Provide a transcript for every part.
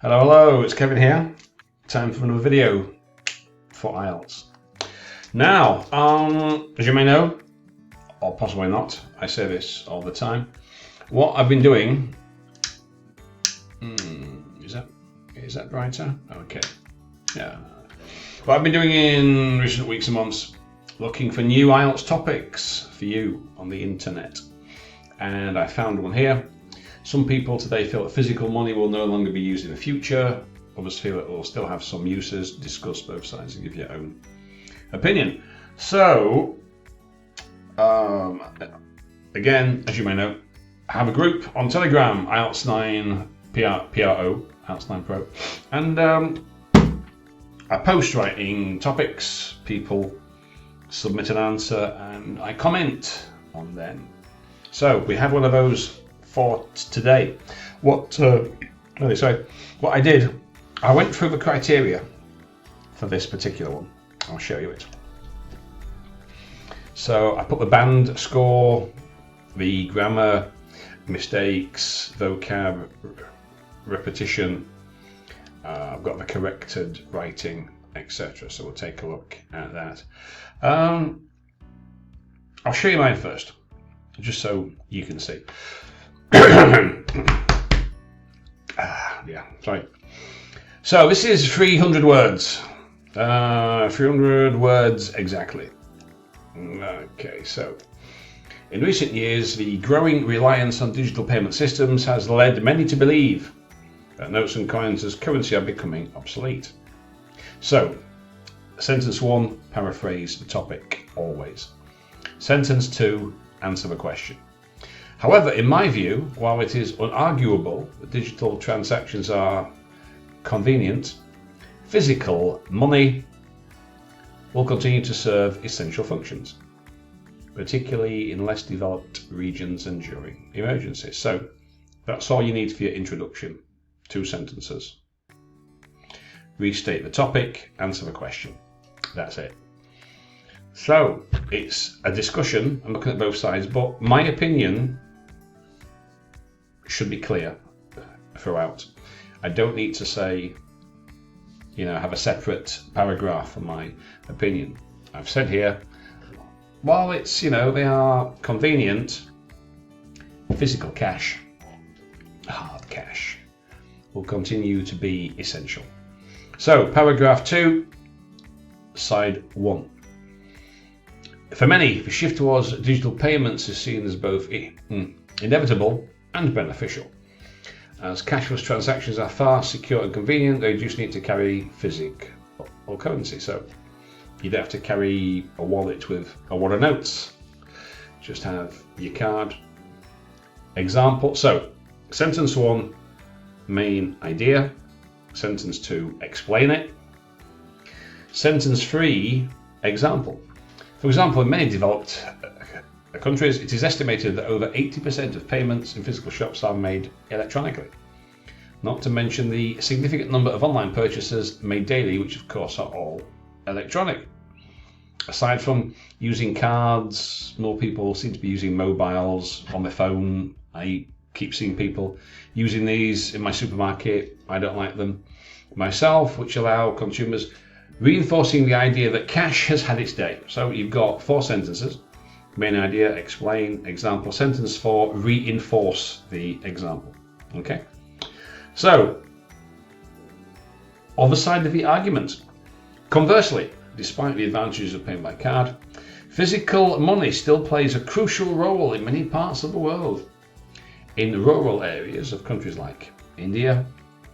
Hello, it's Kevin here. Time for another video for IELTS. Now, as you may know, or possibly not, I say this all the time. What I've been doing, is that brighter? Okay, yeah. What I've been doing in recent weeks and months, looking for new IELTS topics for you on the internet, and I found one here. Some people today feel that physical money will no longer be used in the future. Others feel it will still have some uses. Discuss both sides and give your own opinion. So, again, as you may know, I have a group on Telegram, IELTS 9 PRO, IELTS 9 Pro, and I post writing topics. People submit an answer, and I comment on them. So we have one of those for today. What I did, I went through the criteria for this particular one. I'll show you it. So I put the band score, the grammar, mistakes, vocab, repetition. I've got the corrected writing, etc. So we'll take a look at that. I'll show you mine first, just so you can see. Sorry. So this is 300 words. 300 words exactly. Okay, so in recent years, the growing reliance on digital payment systems has led many to believe that notes and coins as currency are becoming obsolete. So, sentence 1, paraphrase the topic, always. Sentence 2, answer the question. However, in my view, while it is unarguable that digital transactions are convenient, physical money will continue to serve essential functions, particularly in less developed regions and during emergencies. So that's all you need for your introduction. 2 sentences. Restate the topic, answer the question. That's it. So it's a discussion. I'm looking at both sides, but my opinion should be clear throughout. I don't need to say, have a separate paragraph for my opinion. I've said here, while it's, they are convenient, physical cash, hard cash, will continue to be essential. So, paragraph 2, side 1. For many, the shift towards digital payments is seen as both inevitable and beneficial. As cashless transactions are fast, secure and convenient, they just need to carry physical currency. So you don't have to carry a wallet with a wad of notes. Just have your card. Example. So sentence 1, main idea. Sentence 2, explain it. Sentence 3, example. For example, in many developed countries, it is estimated that over 80% of payments in physical shops are made electronically. Not to mention the significant number of online purchases made daily, which of course are all electronic. Aside from using cards, more people seem to be using mobiles on their phone. I keep seeing people using these in my supermarket. I don't like them myself, which allow consumers, reinforcing the idea that cash has had its day. So you've got 4 sentences. Main idea, explain, example. Sentence 4, reinforce the example. Okay? So, other side of the argument. Conversely, despite the advantages of paying by card, physical money still plays a crucial role in many parts of the world. In rural areas of countries like India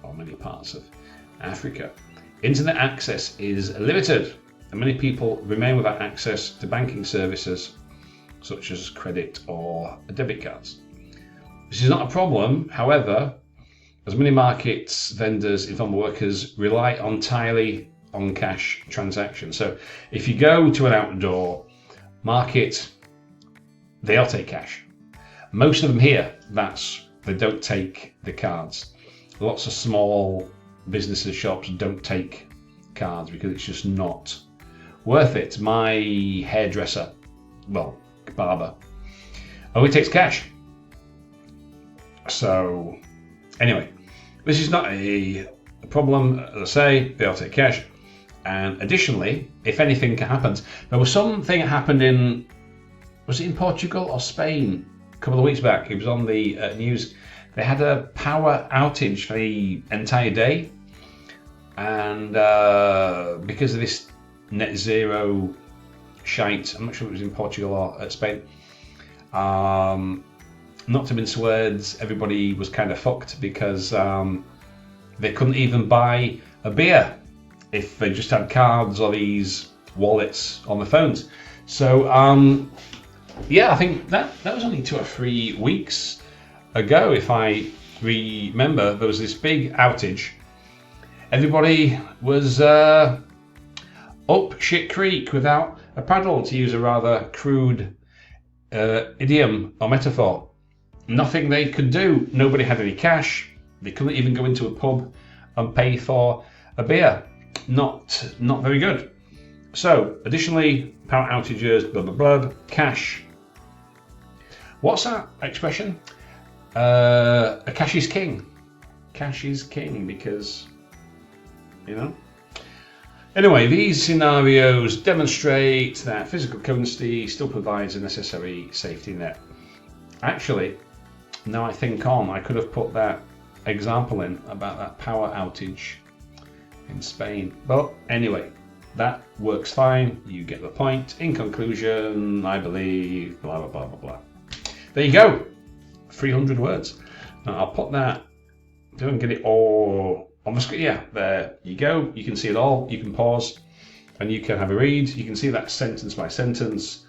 or many parts of Africa, internet access is limited, and many people remain without access to banking services such as credit or debit cards. This is not a problem, however, as many markets, vendors, informal workers rely entirely on cash transactions. So if you go to an outdoor market, they'll take cash. Most of them here, they don't take the cards. Lots of small businesses, shops don't take cards because it's just not worth it. My hairdresser, barber, only takes cash. So anyway, this is not a a problem, as I say, they'll take cash. And additionally, if anything happens, there was something that happened in, was it in Portugal or Spain? A couple of weeks back, it was on the news. They had a power outage for the entire day. And because of this net zero shite, I'm not sure if it was in Portugal or Spain, not to mince words, everybody was kind of fucked because they couldn't even buy a beer if they just had cards or these wallets on their phones. So yeah, I think that was only 2 or 3 weeks ago, if I remember. There was this big outage. Everybody was up shit creek without a paddle, to use a rather crude idiom or metaphor. Nothing they could do. Nobody had any cash. They couldn't even go into a pub and pay for a beer. Not very good. So, additionally, power outages, blah, blah, blah, cash. What's that expression? A cash is king. Cash is king because, you know. Anyway, these scenarios demonstrate that physical currency still provides a necessary safety net. Actually, now I think on, I could have put that example in about that power outage in Spain. But anyway, that works fine. You get the point. In conclusion, I believe, blah, blah, blah, blah, blah. There you go. 300 words. Now I'll put that, don't get it all on the screen. Yeah, there you go. You can see it all. You can pause and you can have a read. You can see that sentence by sentence.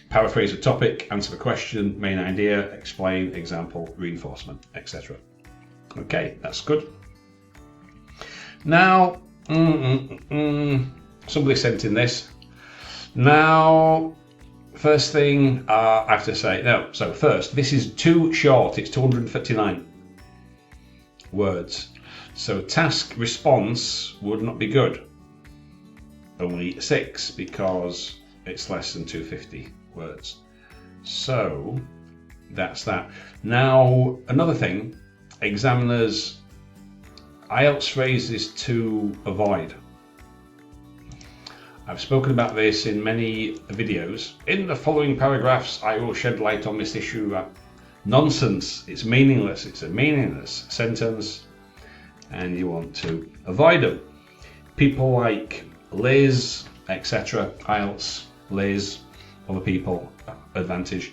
Paraphrase a topic, answer the question, main idea, explain, example, reinforcement, etc. Okay, that's good. Now, somebody sent in this. Now, first thing I have to say, no, so first, this is too short. It's 259 words. So task response would not be good. Only 6 because it's less than 250 words. So that's that. Now, another thing, examiners, IELTS phrases to avoid. I've spoken about this in many videos. In the following paragraphs, I will shed light on this issue. Nonsense. It's meaningless. It's a meaningless sentence, and you want to avoid them. People like Liz, etc. IELTS, Liz, other people, Advantage.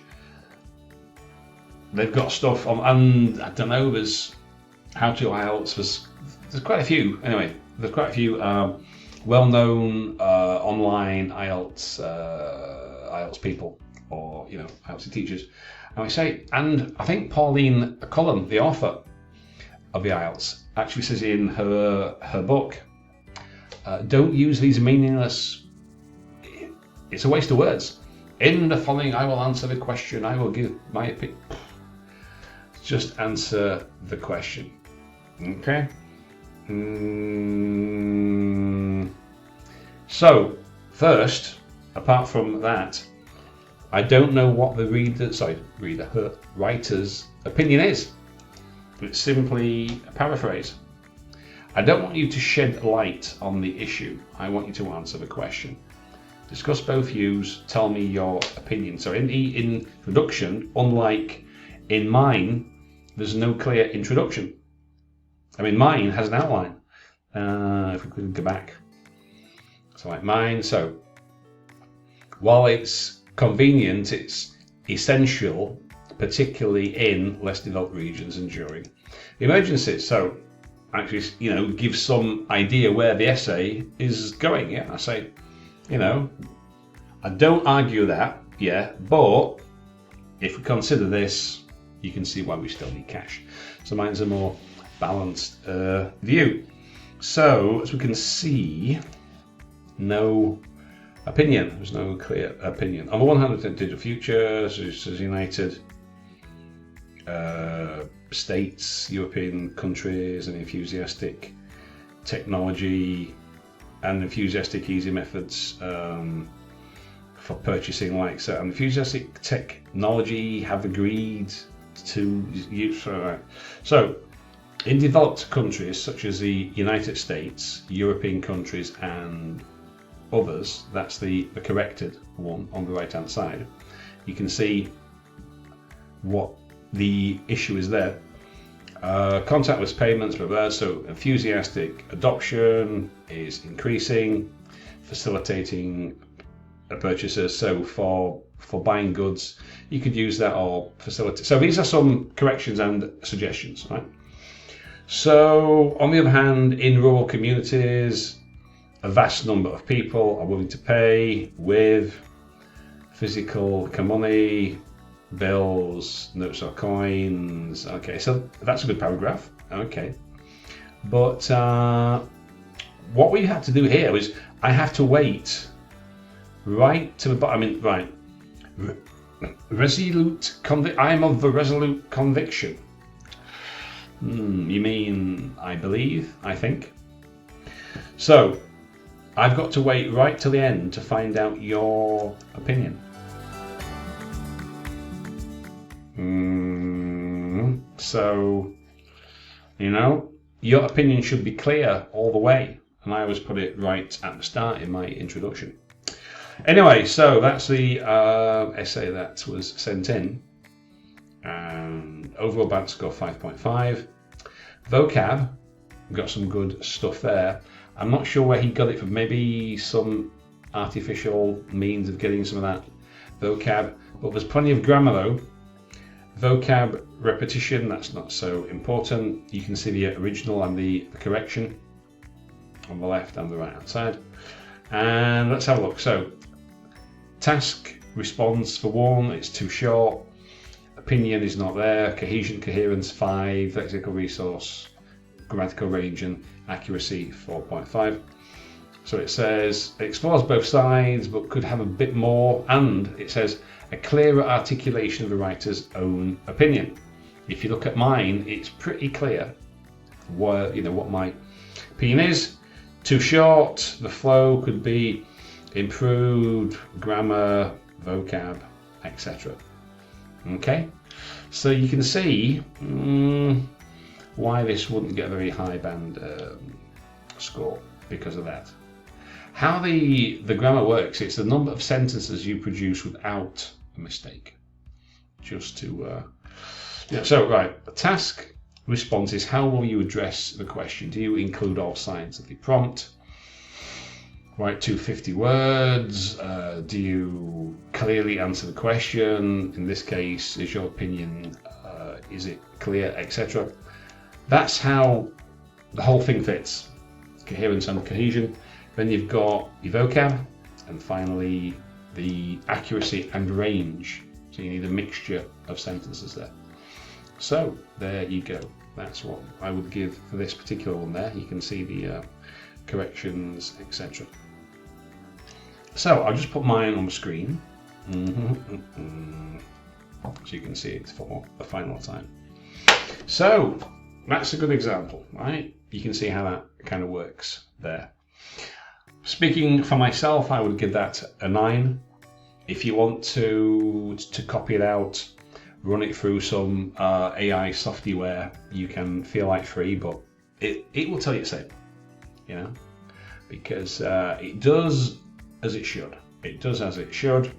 They've got stuff on, and I don't know, there's How to IELTS. There's quite a few. Anyway, there's quite a few well-known online IELTS people, or IELTS teachers. And I think Pauline Cullen, the author of the IELTS, actually says in her book, don't use these meaningless. It's a waste of words. In the following, I will answer the question. I will give my opinion. Just answer the question. Okay. So, first, apart from that, I don't know what the writer's opinion is. It's simply a paraphrase. I don't want you to shed light on the issue. I want you to answer the question. Discuss both views. Tell me your opinion. So in the introduction, unlike in mine, there's no clear introduction. I mean, mine has an outline. If we could go back. So like mine. So while it's convenient, it's essential, particularly in less developed regions and during emergencies. So actually, give some idea where the essay is going. Yeah, I say, I don't argue that, yeah, but if we consider this, you can see why we still need cash. So mine's a more balanced view. So as we can see, no opinion. There's no clear opinion. On the one hand, digital future, says United States, European countries, and enthusiastic technology and enthusiastic easy methods for purchasing, like so. Enthusiastic technology have agreed to use. So In developed countries such as the United States, European countries and others, that's the corrected one on the right hand side, you can see what the issue is there. Contactless payments, blah, blah, so enthusiastic adoption is increasing, facilitating purchases. So for buying goods, you could use that or facilitate. So these are some corrections and suggestions, right? So on the other hand, in rural communities, a vast number of people are willing to pay with physical money, bills, notes or coins. Okay, so that's a good paragraph. Okay, but what we have to do here is I have to wait right to the bottom. I mean, right. I'm of the resolute conviction. You mean I believe, I think. So I've got to wait right till the end to find out your opinion. So, you know, your opinion should be clear all the way. And I always put it right at the start in my introduction. Anyway, so that's the essay that was sent in. And overall band score 5.5. Vocab, got some good stuff there. I'm not sure where he got it from. Maybe some artificial means of getting some of that vocab. But there's plenty of grammar though. Vocab repetition, that's not so important. You can see the original and the correction on the left and the right hand side. And let's have a look. So, task response for 1, it's too short. Opinion is not there. Cohesion, coherence 5. Lexical resource, grammatical range and accuracy 4.5. So it says it explores both sides but could have a bit more, and it says a clearer articulation of the writer's own opinion. If you look at mine, it's pretty clear what my opinion is. Too short, the flow could be improved, grammar, vocab, etc. Okay, so you can see why this wouldn't get a very high band score because of that. How the grammar works, it's the number of sentences you produce without a mistake. Just to, so right, the task response is how will you address the question? Do you include all sides of the prompt? Write 250 words? Do you clearly answer the question? In this case, is your opinion, is it clear, etc. That's how the whole thing fits. Coherence and cohesion. Then you've got your vocab, and finally the accuracy and range. So you need a mixture of sentences there. So there you go. That's what I would give for this particular one there. You can see the corrections, etc. So I'll just put mine on the screen. So you can see it for the final time. So that's a good example, right? You can see how that kind of works there. Speaking for myself, I would give that a 9. If you want to copy it out, run it through some AI software, you can feel like free, but it will tell you the same, you know, because it does as it should. It does as it should.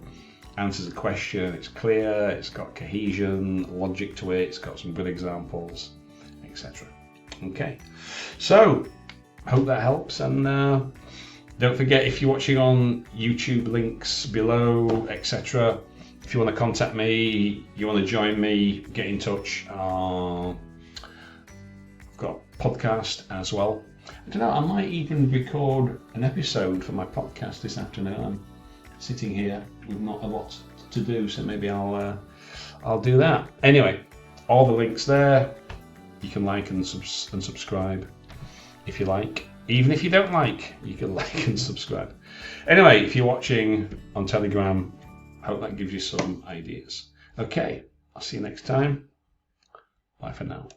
Answers a question, it's clear, it's got cohesion, logic to it, it's got some good examples, etc. Okay, so hope that helps, and don't forget, if you're watching on YouTube, links below, etc. If you want to contact me, you want to join me, get in touch. I've got a podcast as well. I don't know, I might even record an episode for my podcast this afternoon. I'm sitting here with not a lot to do, so maybe I'll do that. Anyway, all the links there. You can like and subscribe if you like. Even if you don't like, you can like and subscribe. Anyway, if you're watching on Telegram, I hope that gives you some ideas. Okay, I'll see you next time. Bye for now.